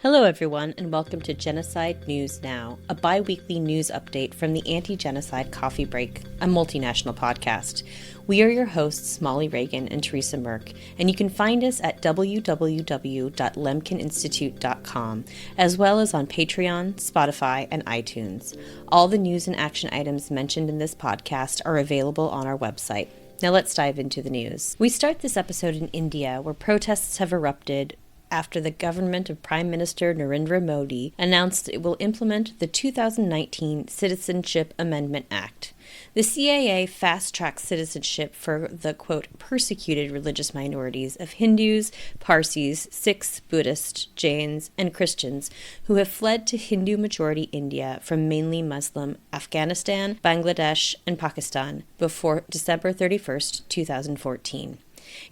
Hello, everyone, and welcome to Genocide News Now, a bi-weekly news update from the Anti-Genocide Coffee Break, a multinational podcast. We are your hosts, Molly Reagan and Teresa Merck, and you can find us at www.lemkininstitute.com, as well as on Patreon, Spotify, and iTunes. All the news and action items mentioned in this podcast are available on our website. Now let's dive into the news. We start this episode in India, where protests have erupted after the government of Prime Minister Narendra Modi announced it will implement the 2019 Citizenship Amendment Act. The CAA fast-tracks citizenship for the, quote, persecuted religious minorities of Hindus, Parsis, Sikhs, Buddhists, Jains, and Christians who have fled to Hindu-majority India from mainly Muslim Afghanistan, Bangladesh, and Pakistan before December 31st, 2014.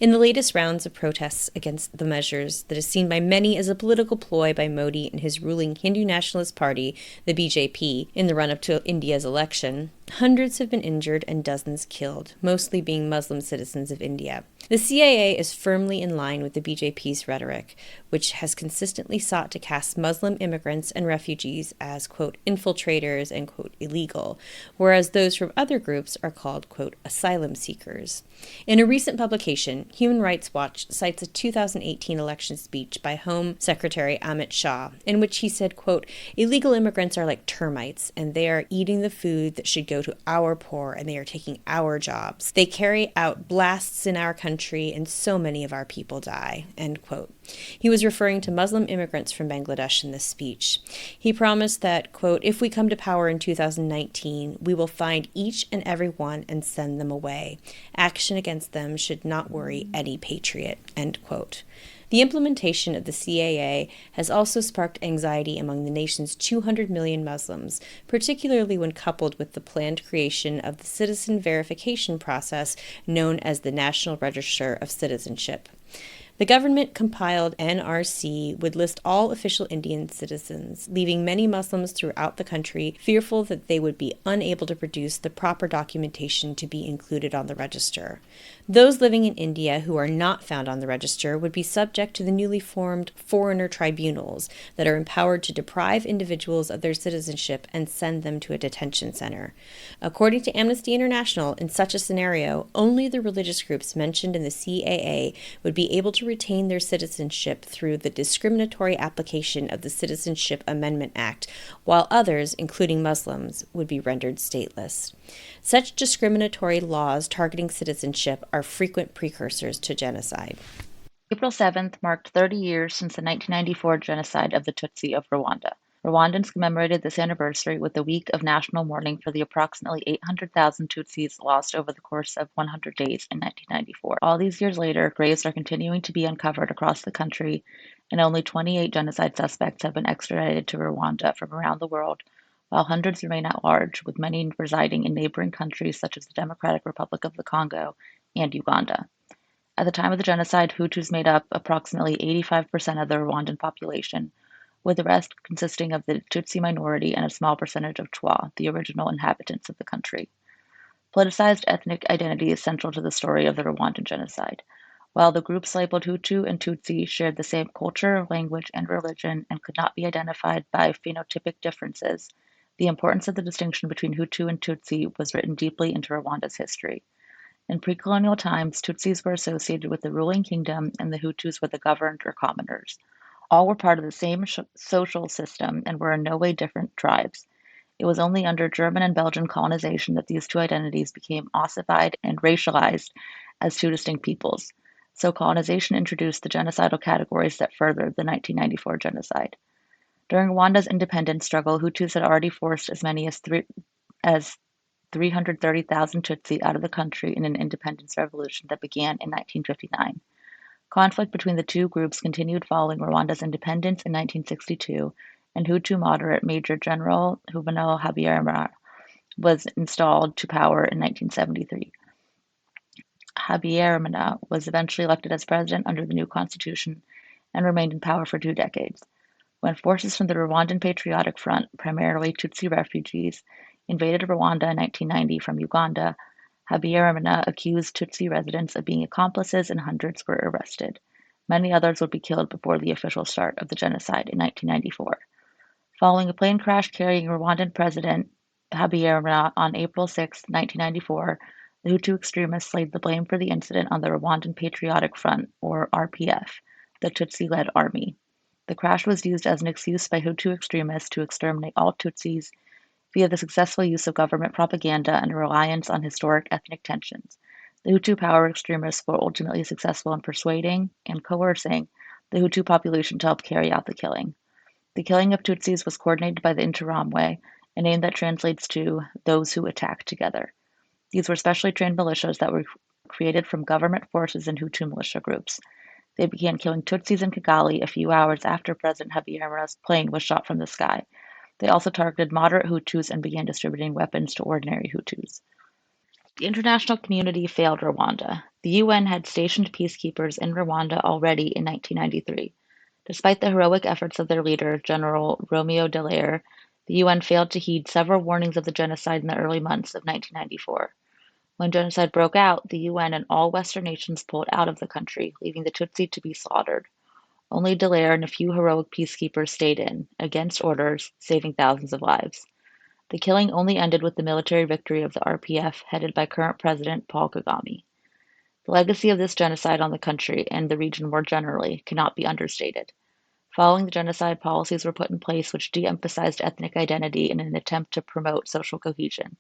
In the latest rounds of protests against the measures that is seen by many as a political ploy by Modi and his ruling Hindu nationalist party, the BJP, in the run-up to India's election, hundreds have been injured and dozens killed, mostly being Muslim citizens of India. The CAA is firmly in line with the BJP's rhetoric, which has consistently sought to cast Muslim immigrants and refugees as, quote, infiltrators and, quote, illegal, whereas those from other groups are called, quote, asylum seekers. In a recent publication, Human Rights Watch cites a 2018 election speech by Home Secretary Amit Shah, in which he said, quote, illegal immigrants are like termites, and they are eating the food that should go to our poor, and they are taking our jobs. They carry out blasts in our country, and so many of our people die, end quote. He was referring to Muslim immigrants from Bangladesh in this speech. He promised that, quote, if we come to power in 2019, we will find each and every one and send them away. Action against them should not worry any patriot, end quote. The implementation of the CAA has also sparked anxiety among the nation's 200 million Muslims, particularly when coupled with the planned creation of the citizen verification process known as the National Register of Citizenship. The government-compiled NRC would list all official Indian citizens, leaving many Muslims throughout the country fearful that they would be unable to produce the proper documentation to be included on the register. Those living in India who are not found on the register would be subject to the newly formed foreigner tribunals that are empowered to deprive individuals of their citizenship and send them to a detention center. According to Amnesty International, in such a scenario, only the religious groups mentioned in the CAA would be able to retain their citizenship through the discriminatory application of the Citizenship Amendment Act, while others, including Muslims, would be rendered stateless. Such discriminatory laws targeting citizenship are frequent precursors to genocide. April 7th marked 30 years since the 1994 genocide of the Tutsi of Rwanda. Rwandans commemorated this anniversary with a week of national mourning for the approximately 800,000 Tutsis lost over the course of 100 days in 1994. All these years later, graves are continuing to be uncovered across the country, and only 28 genocide suspects have been extradited to Rwanda from around the world, while hundreds remain at large, with many residing in neighboring countries such as the Democratic Republic of the Congo and Uganda. At the time of the genocide, Hutus made up approximately 85% of the Rwandan population, with the rest consisting of the Tutsi minority and a small percentage of Twa, the original inhabitants of the country. Politicized ethnic identity is central to the story of the Rwandan genocide. While the groups labeled Hutu and Tutsi shared the same culture, language, and religion and could not be identified by phenotypic differences, the importance of the distinction between Hutu and Tutsi was written deeply into Rwanda's history. In pre-colonial times, Tutsis were associated with the ruling kingdom and the Hutus were the governed or commoners. All were part of the same social system and were in no way different tribes. It was only under German and Belgian colonization that these two identities became ossified and racialized as two distinct peoples. So colonization introduced the genocidal categories that furthered the 1994 genocide. During Rwanda's independence struggle, Hutus had already forced as many as 330,000 Tutsi out of the country in an independence revolution that began in 1959. Conflict between the two groups continued following Rwanda's independence in 1962, and Hutu moderate Major General Juvenal Habyarimana was installed to power in 1973. Habyarimana was eventually elected as president under the new constitution and remained in power for 2 decades. When forces from the Rwandan Patriotic Front, primarily Tutsi refugees, invaded Rwanda in 1990 from Uganda, Habyarimana accused Tutsi residents of being accomplices and hundreds were arrested. Many others would be killed before the official start of the genocide in 1994. Following a plane crash carrying Rwandan President Habyarimana on April 6, 1994, the Hutu extremists laid the blame for the incident on the Rwandan Patriotic Front, or RPF, the Tutsi-led army. The crash was used as an excuse by Hutu extremists to exterminate all Tutsis via the successful use of government propaganda and a reliance on historic ethnic tensions. The Hutu power extremists were ultimately successful in persuading and coercing the Hutu population to help carry out the killing. The killing of Tutsis was coordinated by the Interahamwe, a name that translates to "those who attack together." These were specially trained militias that were created from government forces and Hutu militia groups. They began killing Tutsis in Kigali a few hours after President Habyarimana's plane was shot from the sky. They also targeted moderate Hutus and began distributing weapons to ordinary Hutus. The international community failed Rwanda. The UN had stationed peacekeepers in Rwanda already in 1993. Despite the heroic efforts of their leader, General Romeo Dallaire, the UN failed to heed several warnings of the genocide in the early months of 1994. When genocide broke out, the UN and all Western nations pulled out of the country, leaving the Tutsi to be slaughtered. Only Dallaire and a few heroic peacekeepers stayed in, against orders, saving thousands of lives. The killing only ended with the military victory of the RPF, headed by current President Paul Kagame. The legacy of this genocide on the country and the region more generally cannot be understated. Following the genocide, policies were put in place which de-emphasized ethnic identity in an attempt to promote social cohesion.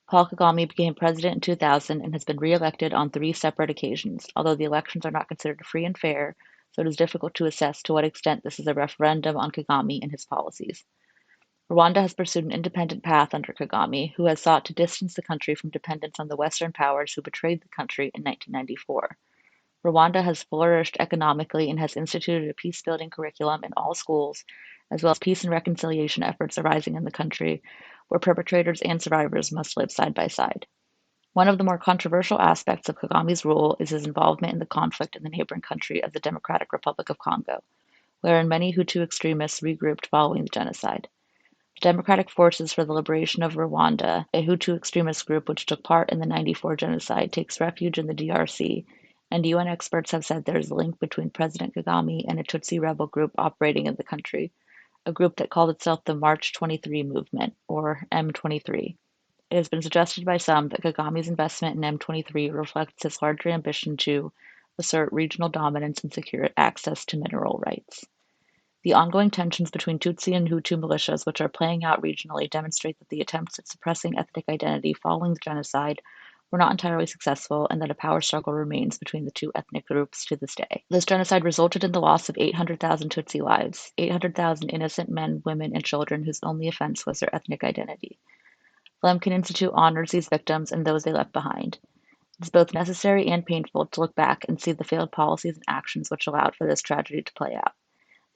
Paul Kagame became president in 2000 and has been re-elected on 3 separate occasions, although the elections are not considered free and fair, so it is difficult to assess to what extent this is a referendum on Kagame and his policies. Rwanda has pursued an independent path under Kagame, who has sought to distance the country from dependence on the Western powers who betrayed the country in 1994. Rwanda has flourished economically and has instituted a peace-building curriculum in all schools, as well as peace and reconciliation efforts arising in the country, where perpetrators and survivors must live side by side. One of the more controversial aspects of Kagame's rule is his involvement in the conflict in the neighboring country of the Democratic Republic of Congo, wherein many Hutu extremists regrouped following the genocide. The Democratic Forces for the Liberation of Rwanda, a Hutu extremist group which took part in the '94 genocide, takes refuge in the DRC, and UN experts have said there is a link between President Kagame and a Tutsi rebel group operating in the country, a group that called itself the March 23 Movement, or M23. It has been suggested by some that Kagame's investment in M23 reflects his larger ambition to assert regional dominance and secure access to mineral rights. The ongoing tensions between Tutsi and Hutu militias which are playing out regionally demonstrate that the attempts at suppressing ethnic identity following the genocide were not entirely successful and that a power struggle remains between the two ethnic groups to this day. This genocide resulted in the loss of 800,000 Tutsi lives, 800,000 innocent men, women, and children whose only offense was their ethnic identity. Lemkin Institute honors these victims and those they left behind. It is both necessary and painful to look back and see the failed policies and actions which allowed for this tragedy to play out.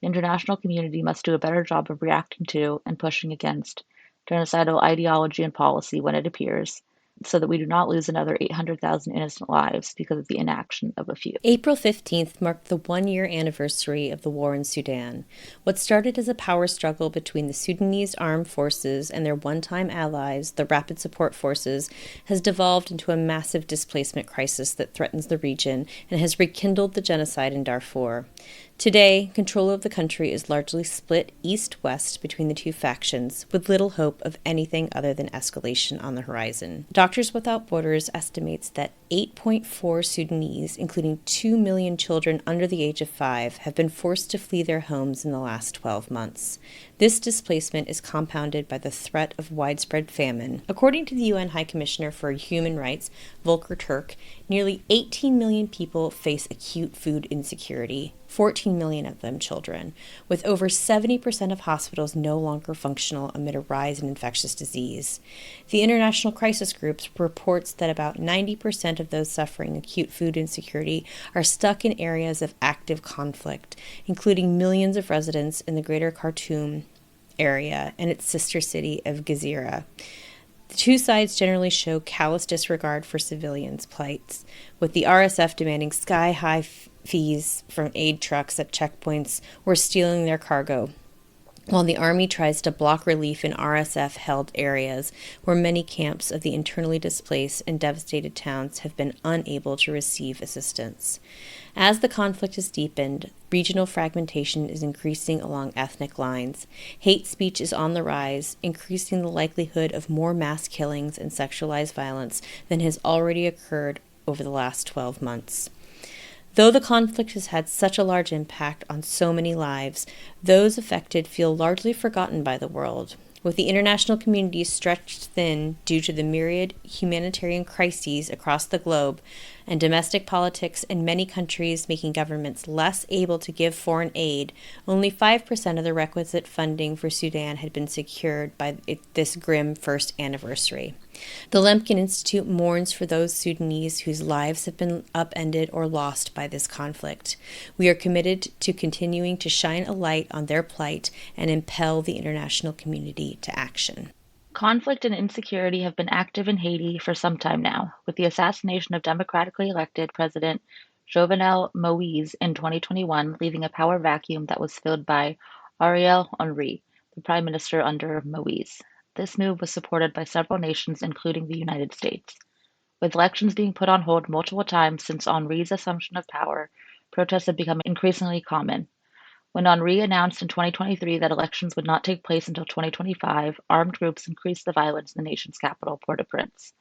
The international community must do a better job of reacting to and pushing against genocidal ideology and policy when it appears, so that we do not lose another 800,000 innocent lives because of the inaction of a few. April 15th marked the one-year anniversary of the war in Sudan. What started as a power struggle between the Sudanese armed forces and their one-time allies, the Rapid Support Forces, has devolved into a massive displacement crisis that threatens the region and has rekindled the genocide in Darfur. Today, control of the country is largely split east-west between the two factions, with little hope of anything other than escalation on the horizon. Doctors Without Borders estimates that 8.4 Sudanese, including 2 million children under the age of 5, have been forced to flee their homes in the last 12 months. This displacement is compounded by the threat of widespread famine. According to the UN High Commissioner for Human Rights, Volker Turk, nearly 18 million people face acute food insecurity, 14 million of them children, with over 70% of hospitals no longer functional amid a rise in infectious disease. The International Crisis Group reports that about 90% of those suffering acute food insecurity are stuck in areas of active conflict, including millions of residents in the greater Khartoum area and its sister city of Gezira. The two sides generally show callous disregard for civilians' plights, with the RSF demanding sky-high fees from aid trucks at checkpoints or stealing their cargo. while the army tries to block relief in RSF-held areas where many camps of the internally displaced and devastated towns have been unable to receive assistance. As the conflict has deepened, regional fragmentation is increasing along ethnic lines. Hate speech is on the rise, increasing the likelihood of more mass killings and sexualized violence than has already occurred over the last 12 months. Though the conflict has had such a large impact on so many lives, those affected feel largely forgotten by the world. With the international community stretched thin due to the myriad humanitarian crises across the globe and domestic politics in many countries making governments less able to give foreign aid, only 5% of the requisite funding for Sudan had been secured by this grim first anniversary. The Lemkin Institute mourns for those Sudanese whose lives have been upended or lost by this conflict. We are committed to continuing to shine a light on their plight and impel the international community to action. Conflict and insecurity have been active in Haiti for some time now, with the assassination of democratically elected President Jovenel Moïse in 2021 leaving a power vacuum that was filled by Ariel Henry, the prime minister under Moïse. This move was supported by several nations, including the United States. With elections being put on hold multiple times since Henri's assumption of power, protests have become increasingly common. When Henri announced in 2023 that elections would not take place until 2025, armed groups increased the violence in the nation's capital, Port-au-Prince.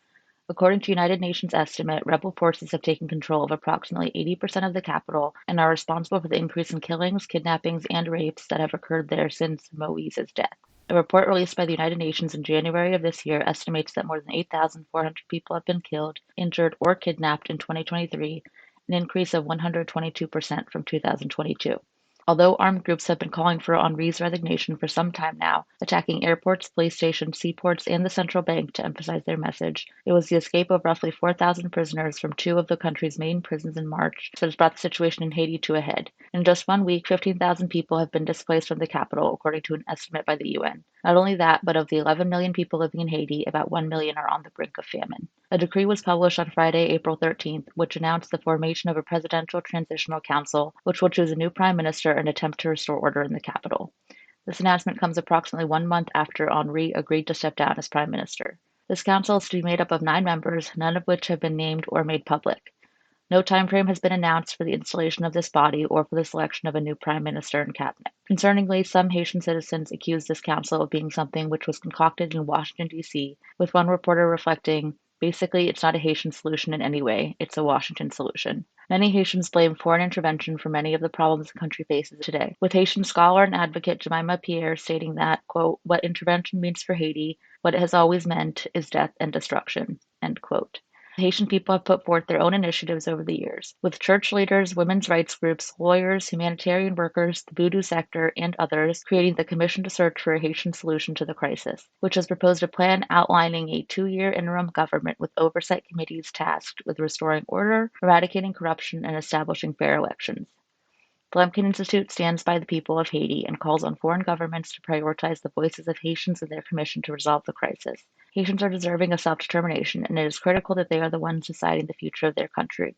According to United Nations estimate, rebel forces have taken control of approximately 80% of the capital and are responsible for the increase in killings, kidnappings, and rapes that have occurred there since Moïse's death. A report released by the United Nations in January of this year estimates that more than 8,400 people have been killed, injured, or kidnapped in 2023, an increase of 122% from 2022. Although armed groups have been calling for Henri's resignation for some time now, attacking airports, police stations, seaports, and the central bank to emphasize their message, it was the escape of roughly 4,000 prisoners from two of the country's main prisons in March that has brought the situation in Haiti to a head. In just 1 week, 15,000 people have been displaced from the capital, according to an estimate by the UN. Not only that, but of the 11 million people living in Haiti, about 1 million are on the brink of famine. A decree was published on Friday, April 13th, which announced the formation of a presidential transitional council, which will choose a new prime minister and attempt to restore order in the capital. This announcement comes approximately 1 month after Henri agreed to step down as prime minister. This council is to be made up of 9 members, none of which have been named or made public. No time frame has been announced for the installation of this body or for the selection of a new prime minister and cabinet. Concerningly, some Haitian citizens accuse this council of being something which was concocted in Washington, D.C., with one reporter reflecting, "Basically, it's not a Haitian solution in any way, it's a Washington solution." Many Haitians blame foreign intervention for many of the problems the country faces today, with Haitian scholar and advocate Jemima Pierre stating that, quote, "What intervention means for Haiti, what it has always meant, is death and destruction," end quote. The Haitian people have put forth their own initiatives over the years, with church leaders, women's rights groups, lawyers, humanitarian workers, the voodoo sector, and others creating the Commission to Search for a Haitian Solution to the Crisis, which has proposed a plan outlining a 2-year interim government with oversight committees tasked with restoring order, eradicating corruption, and establishing fair elections. The Lemkin Institute stands by the people of Haiti and calls on foreign governments to prioritize the voices of Haitians in their commission to resolve the crisis. Haitians are deserving of self-determination, and it is critical that they are the ones deciding the future of their country,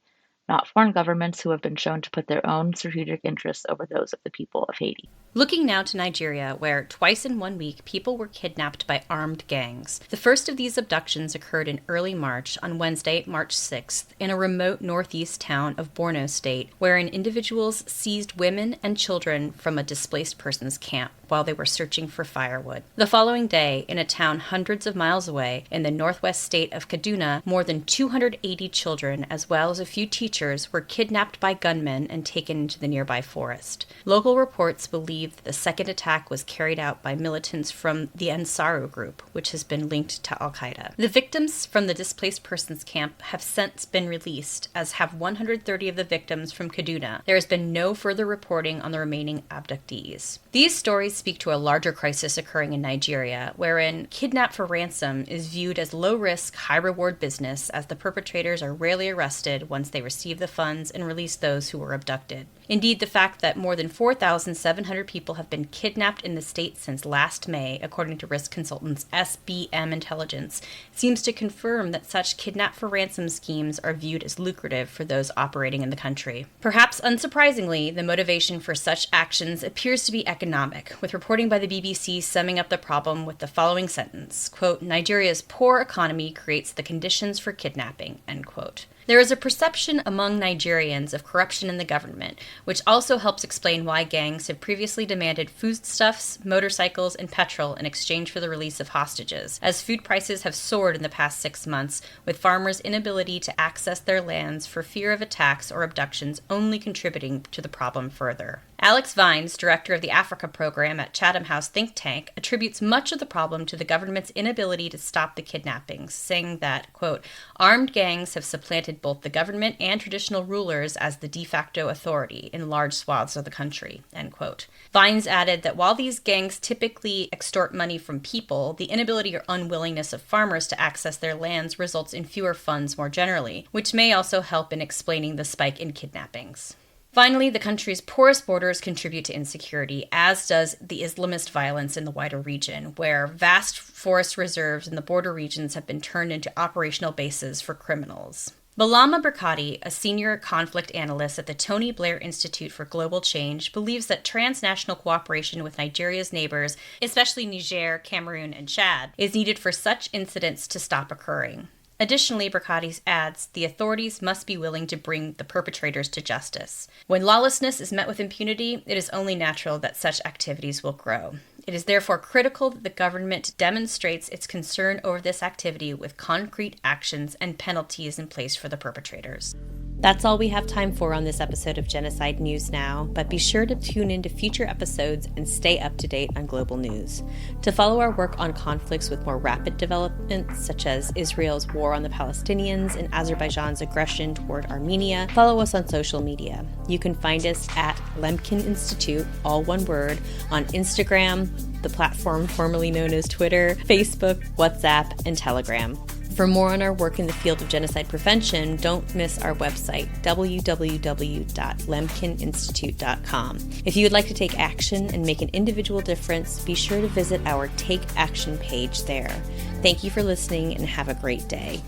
not foreign governments who have been shown to put their own strategic interests over those of the people of Haiti. Looking now to Nigeria, where twice in 1 week people were kidnapped by armed gangs. The first of these abductions occurred in early March, on Wednesday, March 6th, in a remote northeast town of Borno State, wherein individuals seized women and children from a displaced persons camp while they were searching for firewood. The following day, in a town hundreds of miles away, in the northwest state of Kaduna, more than 280 children, as well as a few teachers, were kidnapped by gunmen and taken into the nearby forest. Local reports believe that the second attack was carried out by militants from the Ansaru group, which has been linked to al-Qaeda. The victims from the displaced persons camp have since been released, as have 130 of the victims from Kaduna. There has been no further reporting on the remaining abductees. These stories speak to a larger crisis occurring in Nigeria, wherein kidnap for ransom is viewed as low-risk, high-reward business, as the perpetrators are rarely arrested once they receive the funds and release those who were abducted. Indeed, the fact that more than 4,700 people have been kidnapped in the state since last May, according to risk consultants SBM Intelligence, seems to confirm that such kidnap for ransom schemes are viewed as lucrative for those operating in the country. Perhaps unsurprisingly, the motivation for such actions appears to be economic, with reporting by the BBC summing up the problem with the following sentence, quote, "Nigeria's poor economy creates the conditions for kidnapping," end quote. There is a perception among Nigerians of corruption in the government, which also helps explain why gangs have previously demanded foodstuffs, motorcycles, and petrol in exchange for the release of hostages, as food prices have soared in the past 6 months, with farmers' inability to access their lands for fear of attacks or abductions only contributing to the problem further. Alex Vines, director of the Africa program at Chatham House think tank, attributes much of the problem to the government's inability to stop the kidnappings, saying that, quote, "Armed gangs have supplanted both the government and traditional rulers as the de facto authority in large swaths of the country," end quote. Vines added that while these gangs typically extort money from people, the inability or unwillingness of farmers to access their lands results in fewer funds more generally, which may also help in explaining the spike in kidnappings. Finally, the country's porous borders contribute to insecurity, as does the Islamist violence in the wider region, where vast forest reserves in the border regions have been turned into operational bases for criminals. Balama Berkati, a senior conflict analyst at the Tony Blair Institute for Global Change, believes that transnational cooperation with Nigeria's neighbors, especially Niger, Cameroon, and Chad, is needed for such incidents to stop occurring. Additionally, Berkati adds, the authorities must be willing to bring the perpetrators to justice. When lawlessness is met with impunity, it is only natural that such activities will grow. It is therefore critical that the government demonstrates its concern over this activity with concrete actions and penalties in place for the perpetrators. That's all we have time for on this episode of Genocide News Now, but be sure to tune into future episodes and stay up to date on global news. To follow our work on conflicts with more rapid developments, such as Israel's war on the Palestinians and Azerbaijan's aggression toward Armenia, follow us on social media. You can find us at Lemkin Institute, all one word, on Instagram, the platform formerly known as Twitter, Facebook, WhatsApp, and Telegram. For more on our work in the field of genocide prevention, don't miss our website, www.lemkininstitute.com. If you would like to take action and make an individual difference, be sure to visit our Take Action page there. Thank you for listening and have a great day.